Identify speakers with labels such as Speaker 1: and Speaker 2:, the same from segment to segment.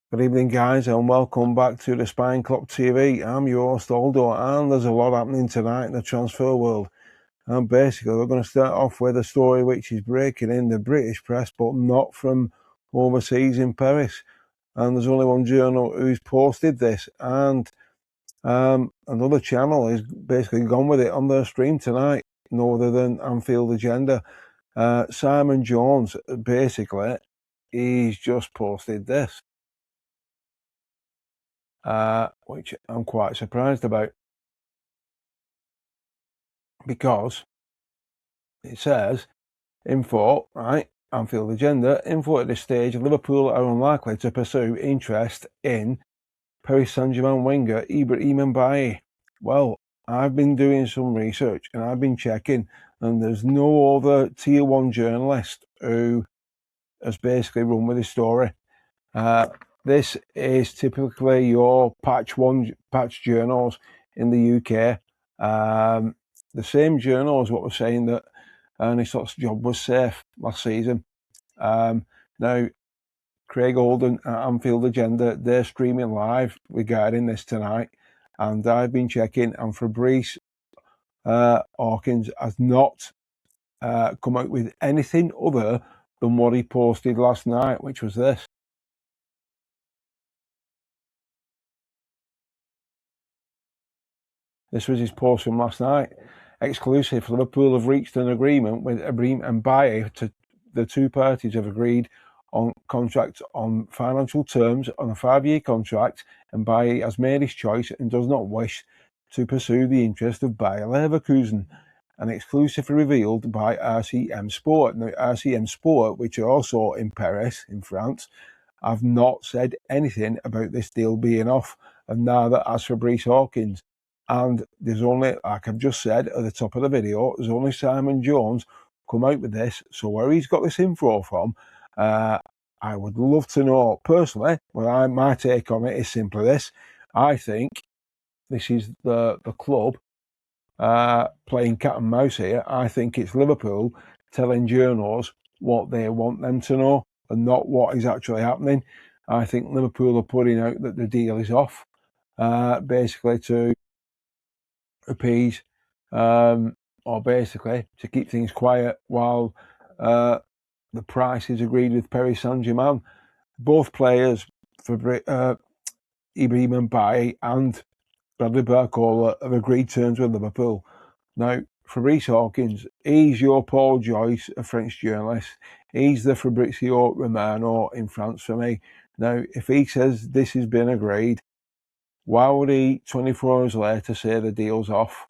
Speaker 1: Good evening, guys, and welcome back to the Spine Clock TV. I'm your host, Aldo, and there's a lot happening tonight in the transfer world. And basically, we're going to start off with a story which is breaking in the British press, but not from overseas in Paris. And there's only one journal who's posted this, and another channel is basically gone with it on their stream tonight, no other than Anfield Agenda. Simon Jones, basically, he's just posted this. Which I'm quite surprised about, because it says, info, right, Anfield Agenda, info at this stage, Liverpool are unlikely to pursue interest in Paris Saint-Germain winger IBRAHIM Mbaye. Well, I've been doing some research and I've been checking, and there's no other tier 1 journalist who has basically run with this story. This is typically your patch journals in the UK. The same journals what were saying that Ernie Stott's job was safe last season. Now, Craig Holden at Anfield Agenda, they're streaming live regarding this tonight, and I've been checking, and Fabrice Hawkins has not come out with anything other than what he posted last night, which was this. This was his post from last night. Exclusive, Liverpool have reached an agreement with IBRAHIM and Mbaye. The two parties have agreed on contract on financial terms on a 5-year contract, and Mbaye has made his choice and does not wish to pursue the interest of Bayer Leverkusen. An exclusive revealed by RCM Sport. Now, RCM Sport, which are also in Paris, in France, have not said anything about this deal being off, and neither has Fabrice Hawkins. And there's only, like I've just said at the top of the video, there's only Simon Jones come out with this. So where he's got this info from, I would love to know personally. Well, my take on it is simply this. I think this is the club playing cat and mouse here. I think it's Liverpool telling journals what they want them to know and not what is actually happening. I think Liverpool are putting out that the deal is off, basically to appease, or basically to keep things quiet while the price is agreed with Paris Saint-Germain. Both players, for IBRAHIM Mbaye and Bradley BARCOLA, have agreed terms with Liverpool. Now, Fabrice Hawkins, he's your Paul Joyce, a French journalist. He's the Fabrizio Romano in France for me. Now, if he says this has been agreed, why would he 24 hours later say the deal's off?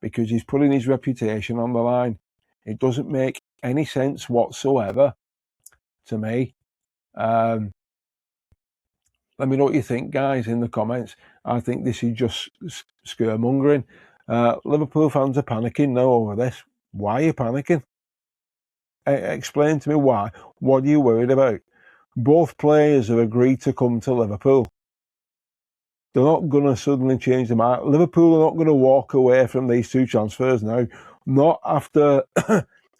Speaker 1: Because he's putting his reputation on the line. It doesn't make any sense whatsoever to me. Let me know what you think, guys, in the comments. I think this is just scaremongering. Liverpool fans are panicking now over this. Why are you panicking? Explain to me why. What are you worried about? Both players have agreed to come to Liverpool. They're not going to suddenly change their mind. Liverpool are not going to walk away from these two transfers now. Not after,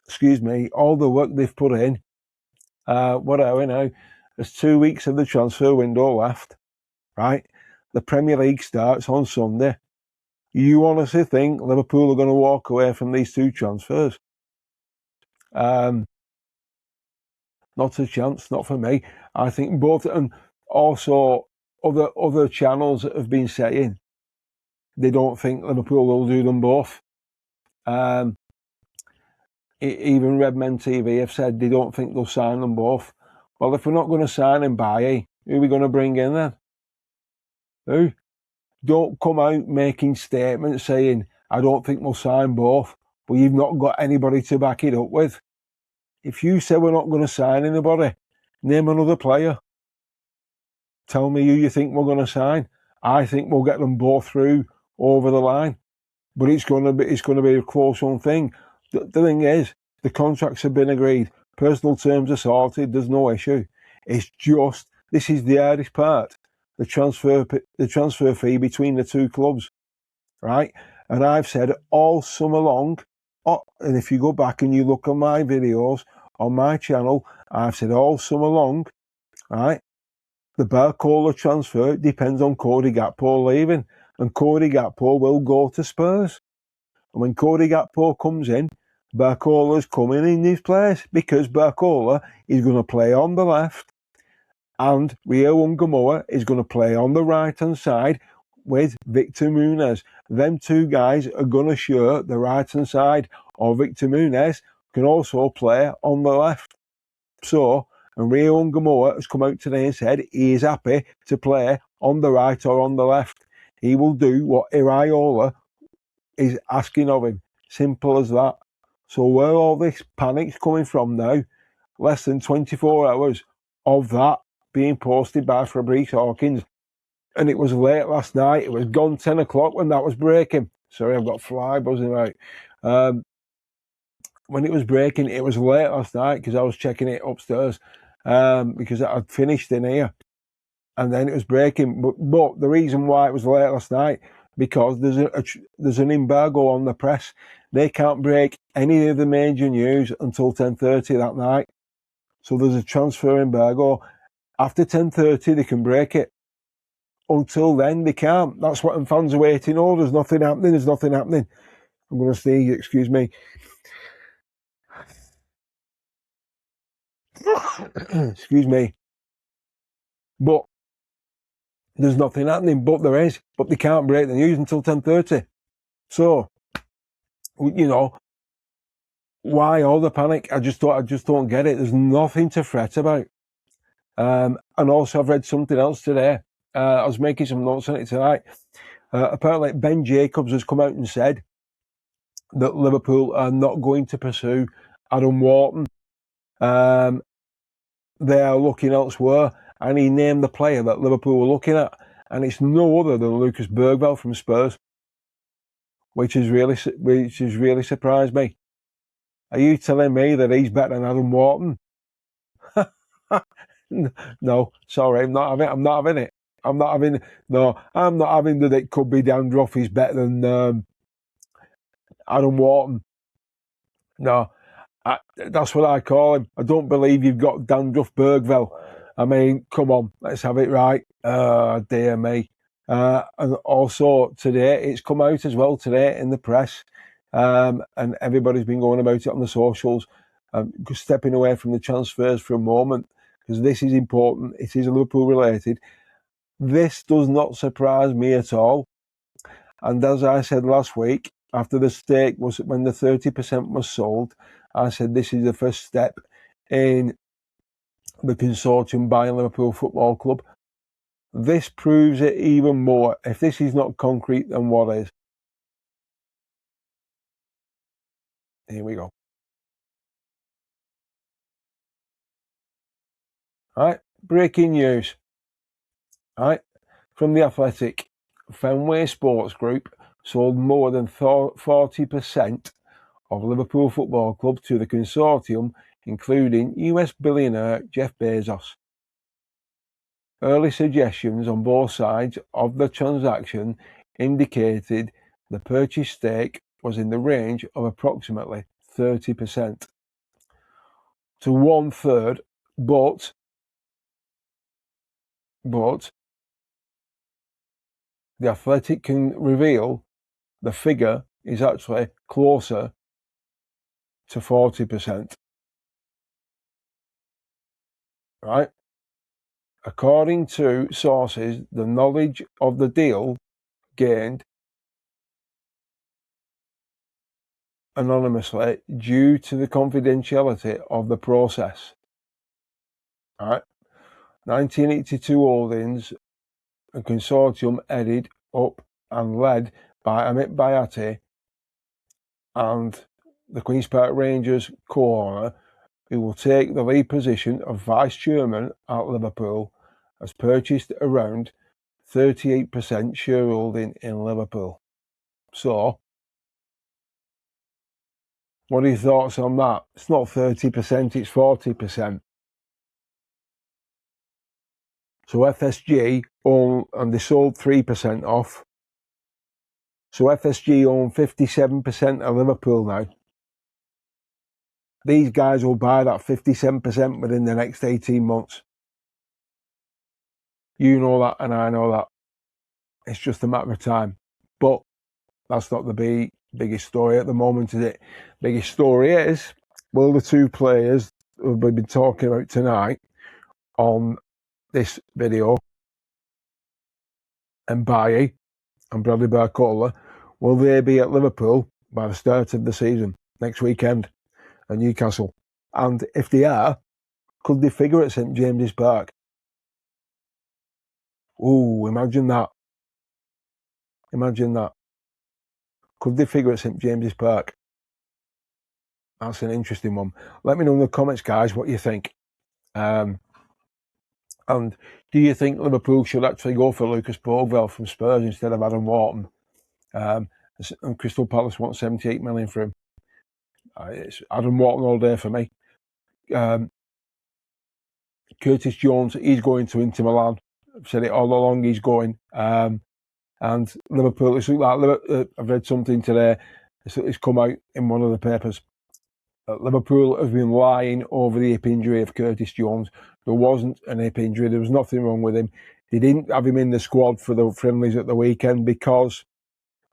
Speaker 1: excuse me, all the work they've put in. What are we now? There's 2 weeks of the transfer window left, right? The Premier League starts on Sunday. You honestly think Liverpool are going to walk away from these two transfers? Not a chance, not for me. I think both, and also other channels have been saying they don't think Liverpool will do them both. Even Redmen TV have said they don't think they'll sign them both. Well, if we're not going to sign Mbaye, who are we going to bring in then? Who? Don't come out making statements saying, I don't think we'll sign both, but you've not got anybody to back it up with. If you say we're not going to sign anybody, name another player. Tell me who you think we're going to sign. I think we'll get them both through over the line, but it's going to be a close one thing. The thing is, the contracts have been agreed, personal terms are sorted, there's no issue. It's just, this is the hardest part, the transfer fee between the two clubs, right? And I've said all summer long, and if you go back and you look at my videos on my channel, I've said all summer long, right, the BARCOLA transfer depends on Cody Gakpo leaving, and Cody Gakpo will go to Spurs. And when Cody Gakpo comes in, BARCOLA's coming in his place, because BARCOLA is going to play on the left, and Rio Ungamoa is going to play on the right-hand side with Victor Muniz. Them two guys are going to share the right-hand side, or Victor Muniz can also play on the left. So, and Rio Ungamoa has come out today and said he is happy to play on the right or on the left. He will do what Iraola is asking of him. Simple as that. So where all this panic's coming from now, less than 24 hours of that being posted by Fabrice Hawkins. And it was late last night. It was gone 10 o'clock when that was breaking. Sorry, I've got fly buzzing out. When it was breaking, it was late last night because I was checking it upstairs because I'd finished in here. And then it was breaking. But the reason why it was late last night, because there's an embargo on the press. They can't break any of the major news until 10:30 that night. So there's a transfer embargo. After 10:30, they can break it. Until then, they can't. That's what fans are waiting. Oh, there's nothing happening. There's nothing happening. I'm going to sneeze. Excuse me. Excuse me. But there's nothing happening. But there is. But they can't break the news until 10:30. So, you know, why all the panic? I just don't get it. There's nothing to fret about. And also, I've read something else today. I was making some notes on it tonight. Apparently, Ben Jacobs has come out and said that Liverpool are not going to pursue Adam Wharton. They are looking elsewhere, and he named the player that Liverpool were looking at, and it's no other than Lucas Burgville from Spurs, which has really surprised me. Are you telling me that he's better than Adam Wharton? No, sorry, I'm not having it. I'm not having that it could be Dandruff is better than Adam Wharton. No, that's what I call him. I don't believe you've got Dandruff Burgville. I mean, come on, let's have it right. Dear me. And also today, it's come out as well today in the press, and everybody's been going about it on the socials, stepping away from the transfers for a moment, because this is important. It is Liverpool related. This does not surprise me at all. And as I said last week, after the stake was, when the 30% was sold, I said this is the first step in the consortium buying Liverpool Football Club. This proves it even more. If this is not concrete, then what is? Here we go. All right, breaking news. All right, from The Athletic, Fenway Sports Group sold more than 40% of Liverpool Football Club to the consortium, including US billionaire Jeff Bezos. Early suggestions on both sides of the transaction indicated the purchase stake was in the range of approximately 30% to 1/3, but The Athletic can reveal the figure is actually closer to 40%. Right? According to sources, the knowledge of the deal gained anonymously due to the confidentiality of the process. Right? 1982 Holdings, a consortium headed up and led by Amit Bhatti and the Queen's Park Rangers co-owner, who will take the lead position of vice chairman at Liverpool, has purchased around 38% shareholding in Liverpool. So, what are your thoughts on that? It's not 30%, it's 40%. So FSG own, and they sold 3% off. So FSG own 57% of Liverpool now. These guys will buy that 57% within the next 18 months. You know that, and I know that. It's just a matter of time. But that's not the biggest story at the moment, is it? Biggest story is, will the two players who we've been talking about tonight on this video, Mbaye and Bradley BARCOLA, will they be at Liverpool by the start of the season next weekend at Newcastle? And if they are, could they figure at St James's Park? Ooh, imagine that. Imagine that. Could they figure at St James's Park? That's an interesting one. Let me know in the comments, guys, what you think. And do you think Liverpool should actually go for Lucas BURGVILL from Spurs instead of Adam Wharton? And Crystal Palace wants 78 million for him. It's Adam Wharton all day for me. Curtis Jones, he's going to Inter Milan. I've said it all along, he's going. And Liverpool, it's like I've read something today. It's come out in one of the papers. Liverpool have been lying over the hip injury of Curtis Jones. There wasn't an hip injury. There was nothing wrong with him. They didn't have him in the squad for the friendlies at the weekend because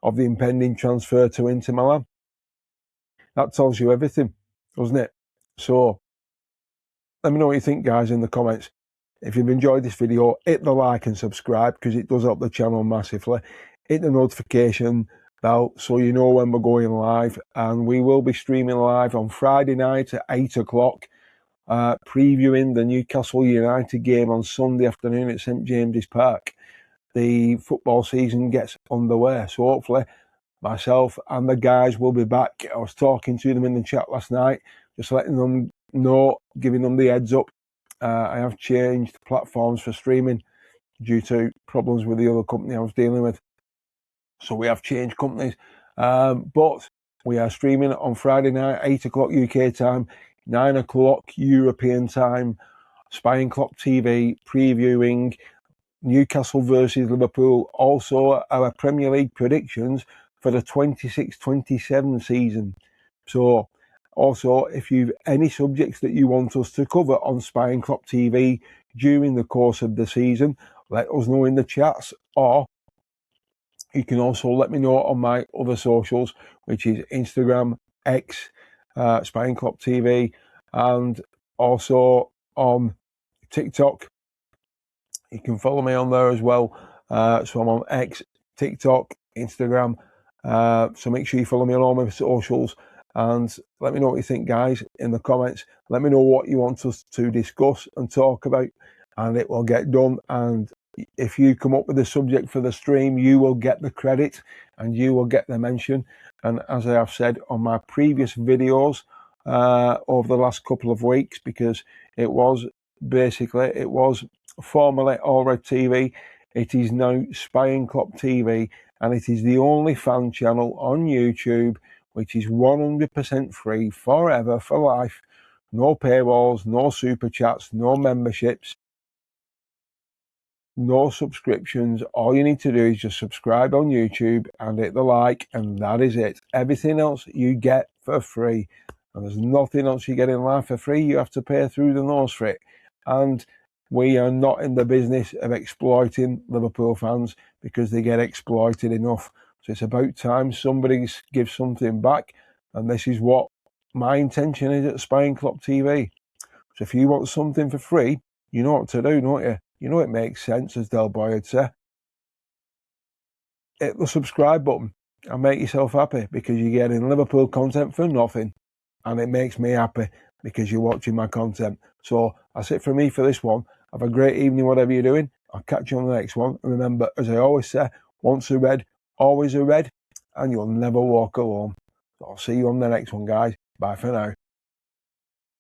Speaker 1: of the impending transfer to Inter Milan. That tells you everything, doesn't it? So, let me know what you think, guys, in the comments. If you've enjoyed this video, hit the like and subscribe because it does help the channel massively. Hit the notification bell so you know when we're going live. And we will be streaming live on Friday night at 8 o'clock, previewing the Newcastle United game on Sunday afternoon at St James's Park. The football season gets underway, so hopefully myself and the guys will be back. I was talking to them in the chat last night, just letting them know, giving them the heads up. I have changed platforms for streaming due to problems with the other company I was dealing with. So we have changed companies. But we are streaming on Friday night, 8 o'clock UK time, 9 o'clock European time, Spying Clock TV, previewing Newcastle versus Liverpool. Also, our Premier League predictions for the 26-27 season. So, also, if you've any subjects that you want us to cover on Spying Clock TV during the course of the season, let us know in the chats, or you can also let me know on my other socials, which is Instagram, X, Spying Clock TV, and also on TikTok. You can follow me on there as well. So I'm on X, TikTok, Instagram. So make sure you follow me on all my socials. And let me know what you think, guys, in the comments. Let me know what you want us to discuss and talk about, and it will get done. And if you come up with a subject for the stream, you will get the credit and you will get the mention. And as I have said on my previous videos over the last couple of weeks, because it was formerly All Red TV, it is now Spying Clock TV, and it is the only fan channel on YouTube which is 100% free forever, for life. No paywalls, no super chats, no memberships, no subscriptions. All you need to do is just subscribe on YouTube and hit the like, and that is it. Everything else you get for free. And there's nothing else you get in life for free. You have to pay through the nose for it. And we are not in the business of exploiting Liverpool fans because they get exploited enough. So it's about time somebody gives something back. And this is what my intention is at Spying Clock TV. So if you want something for free, you know what to do, don't you? You know it makes sense, as Del Boy would say. Hit the subscribe button and make yourself happy, because you're getting Liverpool content for nothing. And it makes me happy because you're watching my content. So that's it for me for this one. Have a great evening, whatever you're doing. I'll catch you on the next one. And remember, as I always say, once a red, always a red, and you'll never walk alone. So I'll see you on the next one, guys. Bye for now.